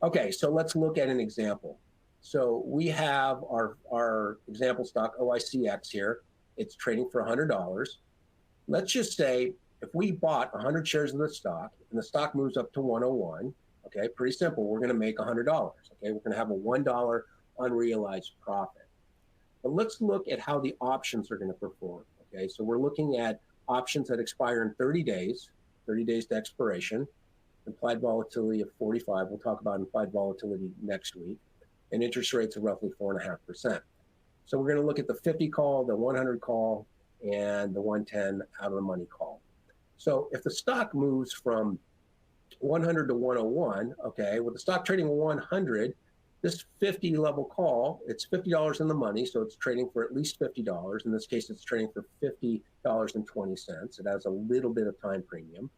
Okay, so let's look at an example. So we have our example stock OICX here. It's trading for $100. Let's just say if we bought 100 shares of the stock and the stock moves up to 101, okay, pretty simple. We're going to make $100. Okay, we're going to have a $1 unrealized profit. But let's look at how the options are going to perform. Okay, so we're looking at options that expire in 30 days to expiration, implied volatility of 45. We'll talk about implied volatility next week, and interest rates of roughly 4.5%. So we're going to look at the 50 call, the 100 call, and the 110 out of the money call. So if the stock moves from 100 to 101, okay, with the stock trading 100, this 50 level call, it's $50 in the money, so it's trading for at least $50. In this case, it's trading for $50.20. It has a little bit of time premium,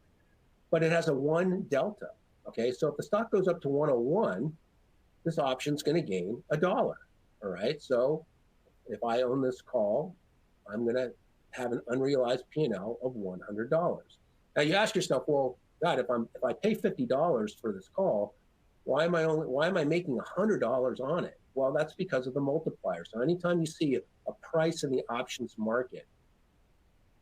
but it has a 1 delta, okay? So if the stock goes up to 101, this option's going to gain $1, all right? So if I own this call, I'm going to have an unrealized P&L of $100. Now you ask yourself, well, God, if I pay $50 for this call, why am I making $100 on it? Well, that's because of the multiplier. So anytime you see a price in the options market,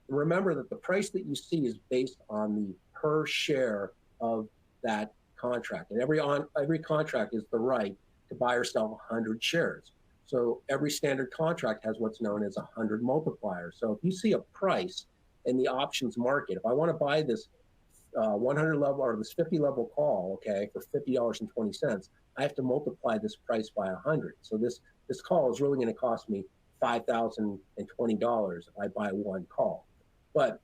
remember that the price that you see is based on the per share of that contract. And every contract is the right to buy or sell 100 shares. So every standard contract has what's known as 100 multipliers. So if you see a price in the options market, if I want to buy this 100 level or this 50 level call, okay, for $50.20, I have to multiply this price by 100. So this call is really going to cost me $5,020 if I buy one call. But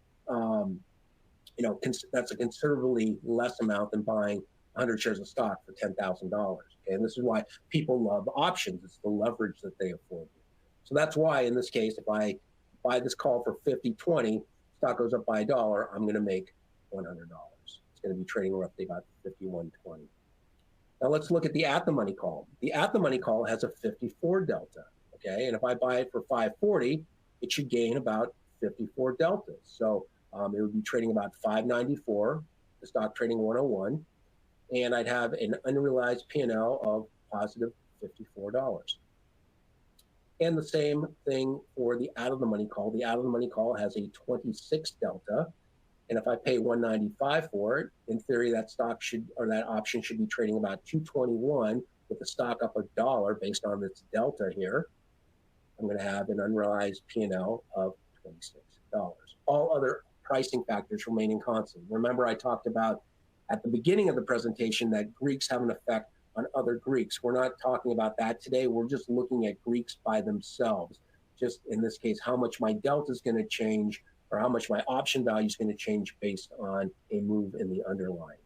that's a considerably less amount than buying 100 shares of stock for $10,000. Okay, and this is why people love options. It's the leverage that they afford you. So that's why in this case, if I buy this call for $50.20, stock goes up by $1, I'm going to make $100. It's going to be trading roughly about $51.20. Now let's look at the at the money call. The at the money call has a 54 delta. Okay, and if I buy it for $5.40, it should gain about 54 deltas. So it would be trading about $5.94, the stock trading 101, and I'd have an unrealized P&L of positive $54. And the same thing for the out of the money call. The out of the money call has a 26 delta, and if I pay $195 for it, in theory that that option should be trading about $221 with the stock up $1 based on its delta here. I'm going to have an unrealized P&L of $26. All other pricing factors remaining constant. Remember, I talked about at the beginning of the presentation that Greeks have an effect on other Greeks. We're not talking about that today. We're just looking at Greeks by themselves. Just in this case, how much my delta is going to change or how much my option value is going to change based on a move in the underlying.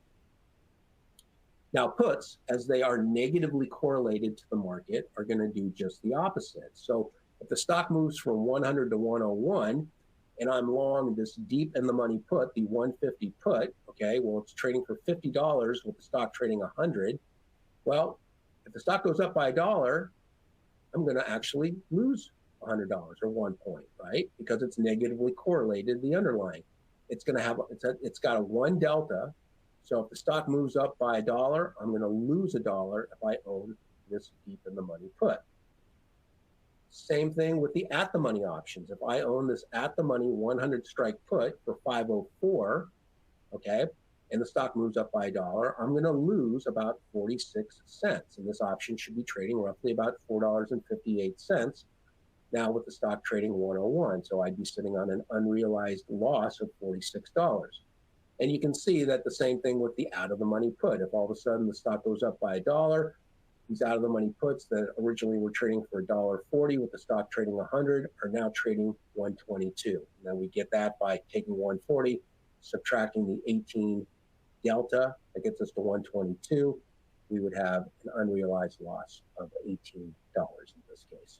Now, puts, as they are negatively correlated to the market, are going to do just the opposite. So if the stock moves from 100 to 101, and I'm long this deep in the money put, the 150 put, okay, well, it's trading for $50 with the stock trading 100. Well, if the stock goes up by $1, I'm going to actually lose $100 or 1 point, right? Because it's negatively correlated to the underlying. It's going to have, it's got a 1 delta. So if the stock moves up by $1, I'm going to lose $1 if I own this deep in the money put. Same thing with the at the money options. If I own this at the money 100 strike put for $504, okay, and the stock moves up by $1, I'm going to lose about 46 cents. And this option should be trading roughly about $4.58 now with the stock trading 101. So I'd be sitting on an unrealized loss of $46. And you can see that the same thing with the out of the money put. If all of a sudden the stock goes up by $1, these out of the money puts that originally were trading for $1.40 with the stock trading 100 are now trading 122. And then we get that by taking 140, subtracting the 18 delta that gets us to 122. We would have an unrealized loss of $18 in this case.